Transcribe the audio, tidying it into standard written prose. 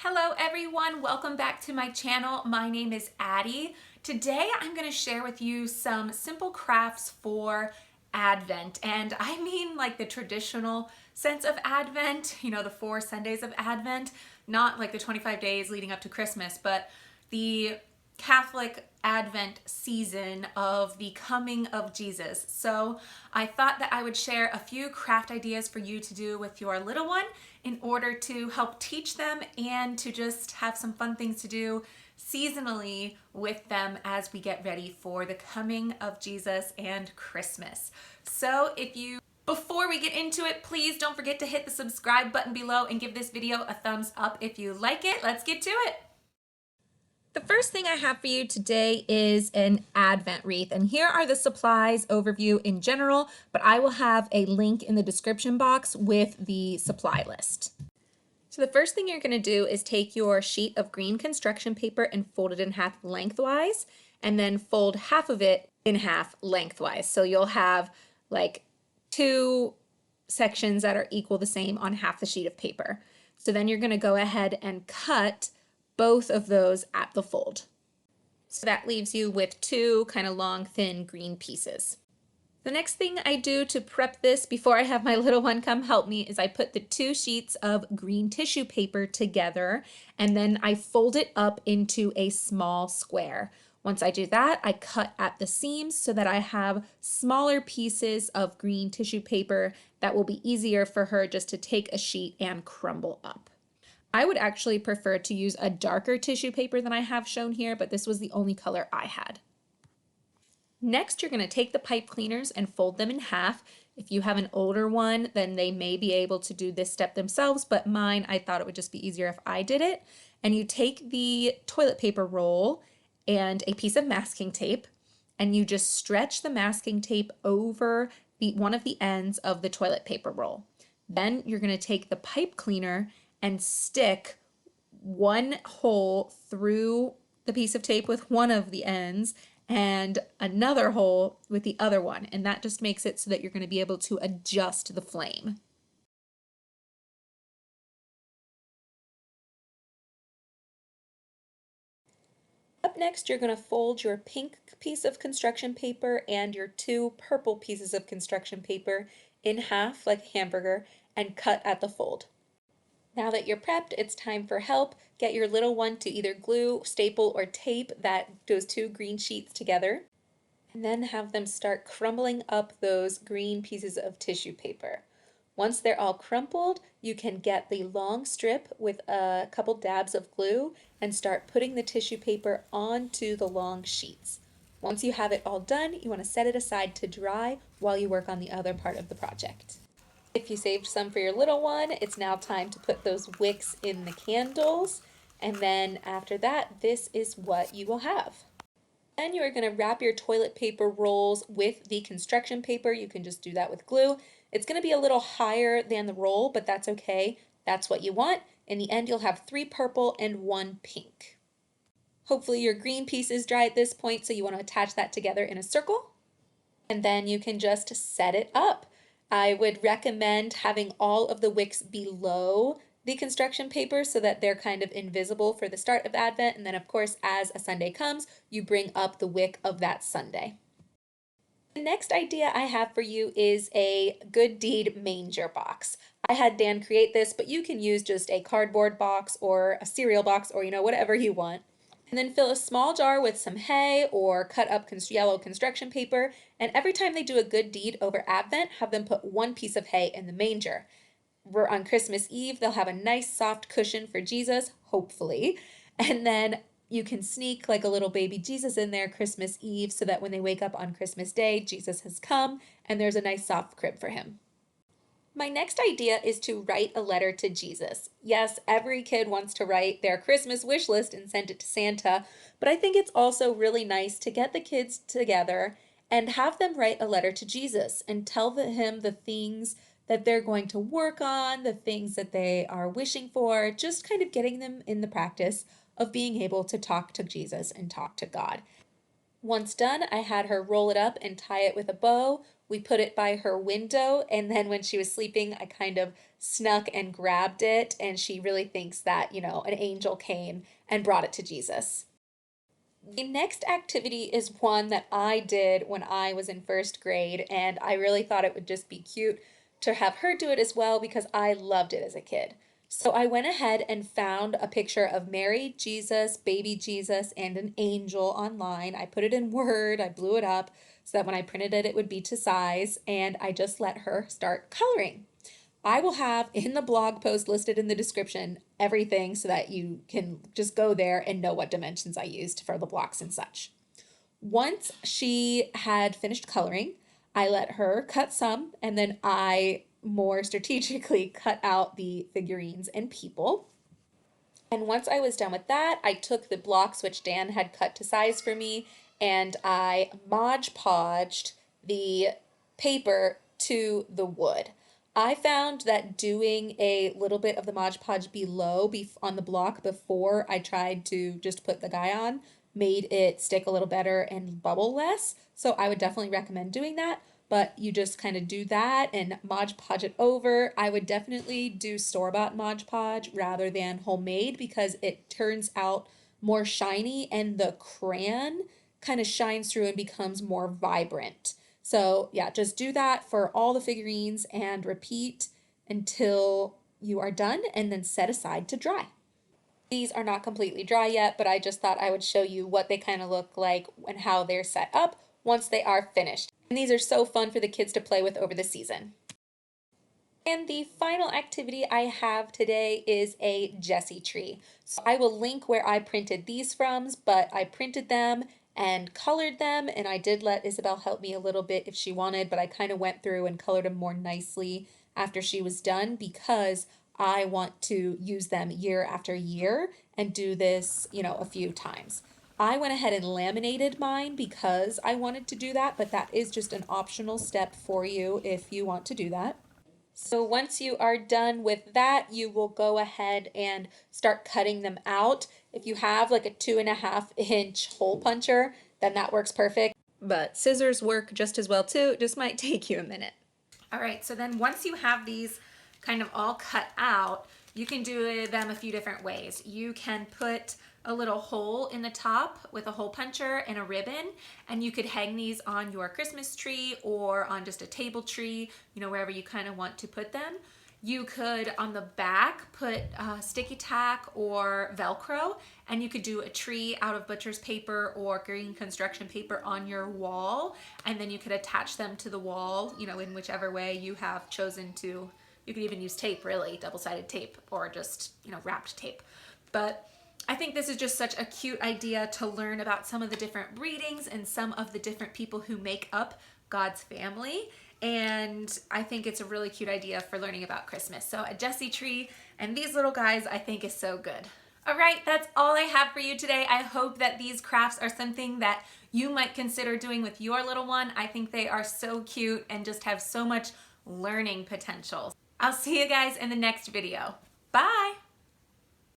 Hello everyone, welcome back to my channel. My name is Addie. Today I'm going to share with you some simple crafts for Advent, and I mean like the traditional sense of Advent, the 4 Sundays of Advent, not like the 25 days leading up to Christmas, but the Catholic Advent season of the coming of Jesus. So I thought that I would share a few craft ideas for you to do with your little one in order to help teach them and to just have some fun things to do seasonally with them as we get ready for the coming of Jesus and Christmas. So before we get into it, please don't forget to hit the subscribe button below and give this video a thumbs up if you like it. Let's get to it. The first thing I have for you today is an Advent wreath, and here are the supplies overview in general, but I will have a link in the description box with the supply list. So the first thing you're going to do is take your sheet of green construction paper and fold it in half lengthwise, and then fold half of it in half lengthwise. So you'll have like 2 sections that are equal the same on half the sheet of paper. So then you're going to go ahead and cut both of those at the fold. So that leaves you with 2 kind of long, thin green pieces. The next thing I do to prep this before I have my little one come help me is I put the 2 sheets of green tissue paper together, and then I fold it up into a small square. Once I do that, I cut at the seams so that I have smaller pieces of green tissue paper that will be easier for her just to take a sheet and crumble up. I would actually prefer to use a darker tissue paper than I have shown here, but this was the only color I had. Next, you're going to take the pipe cleaners and fold them in half. If you have an older one, then they may be able to do this step themselves, but mine, I thought it would just be easier if I did it. And you take the toilet paper roll and a piece of masking tape, and you just stretch the masking tape over one of the ends of the toilet paper roll. Then you're going to take the pipe cleaner and stick one hole through the piece of tape with one of the ends and another hole with the other one. And that just makes it so that you're going to be able to adjust the flame. Up next, you're going to fold your pink piece of construction paper and your 2 purple pieces of construction paper in half like a hamburger and cut at the fold. Now that you're prepped, it's time for help. Get your little one to either glue, staple, or tape those 2 green sheets together, and then have them start crumbling up those green pieces of tissue paper. Once they're all crumpled, you can get the long strip with a couple dabs of glue and start putting the tissue paper onto the long sheets. Once you have it all done, you want to set it aside to dry while you work on the other part of the project. If you saved some for your little one, it's now time to put those wicks in the candles, and then after that, this is what you will have. Then you are going to wrap your toilet paper rolls with the construction paper. You can just do that with glue. It's going to be a little higher than the roll, but that's okay. That's what you want. In the end, you'll have 3 purple and 1 pink. Hopefully your green piece is dry at this point, so you want to attach that together in a circle, and then you can just set it up. I would recommend having all of the wicks below the construction paper so that they're kind of invisible for the start of Advent, and then of course as a Sunday comes, you bring up the wick of that Sunday. The next idea I have for you is a good deed manger box. I had Dan create this, but you can use just a cardboard box or a cereal box or whatever you want. And then fill a small jar with some hay or cut up yellow construction paper, and every time they do a good deed over Advent, have them put 1 piece of hay in the manger. On Christmas Eve, they'll have a nice soft cushion for Jesus, hopefully, and then you can sneak like a little baby Jesus in there Christmas Eve so that when they wake up on Christmas Day, Jesus has come and there's a nice soft crib for him. My next idea is to write a letter to Jesus. Yes, every kid wants to write their Christmas wish list and send it to Santa, but I think it's also really nice to get the kids together and have them write a letter to Jesus and tell him the things that they're going to work on, the things that they are wishing for, just kind of getting them in the practice of being able to talk to Jesus and talk to God. Once done, I had her roll it up and tie it with a bow We put it by her window, and then when she was sleeping, I kind of snuck and grabbed it, and she really thinks that, an angel came and brought it to Jesus. The next activity is one that I did when I was in first grade, and I really thought it would just be cute to have her do it as well because I loved it as a kid. So I went ahead and found a picture of Mary, Jesus, baby Jesus, and an angel online. I put it in Word, I blew it up so that when I printed it, it would be to size, and I just let her start coloring. I will have in the blog post listed in the description everything so that you can just go there and know what dimensions I used for the blocks and such. Once she had finished coloring, I let her cut some, and then I more strategically cut out the figurines and people. And once I was done with that, I took the blocks which Dan had cut to size for me, and I Mod Podged the paper to the wood. I found that doing a little bit of the Mod Podge below on the block before I tried to just put the guy on made it stick a little better and bubble less. So I would definitely recommend doing that. But you just kind of do that and Mod Podge it over. I would definitely do store-bought Mod Podge rather than homemade because it turns out more shiny and the crayon kind of shines through and becomes more vibrant. So yeah, just do that for all the figurines and repeat until you are done and then set aside to dry. These are not completely dry yet, but I just thought I would show you what they kind of look like and how they're set up once they are finished. And these are so fun for the kids to play with over the season. And the final activity I have today is a Jessie Tree. So I will link where I printed these from, but I printed them and colored them, and I did let Isabel help me a little bit if she wanted, but I kind of went through and colored them more nicely after she was done because I want to use them year after year and do this, a few times. I went ahead and laminated mine because I wanted to do that, but that is just an optional step for you if you want to do that. So once you are done with that, you will go ahead and start cutting them out. If you have like a 2.5-inch hole puncher, then that works perfect. But scissors work just as well too. It just might take you a minute. All right, so then once you have these kind of all cut out, you can do them a few different ways. You can put a little hole in the top with a hole puncher and a ribbon, and you could hang these on your Christmas tree or on just a table tree, wherever you kind of want to put them. You could, on the back, put sticky tack or Velcro, and you could do a tree out of butcher's paper or green construction paper on your wall, and then you could attach them to the wall, in whichever way you have chosen to. You could even use tape, really, double-sided tape, or just, wrapped tape. But I think this is just such a cute idea to learn about some of the different readings and some of the different people who make up God's family. And I think it's a really cute idea for learning about Christmas. So a Jessie Tree and these little guys I think is so good. All right, that's all I have for you today. I hope that these crafts are something that you might consider doing with your little one. I think they are so cute and just have so much learning potential. I'll see you guys in the next video. Bye!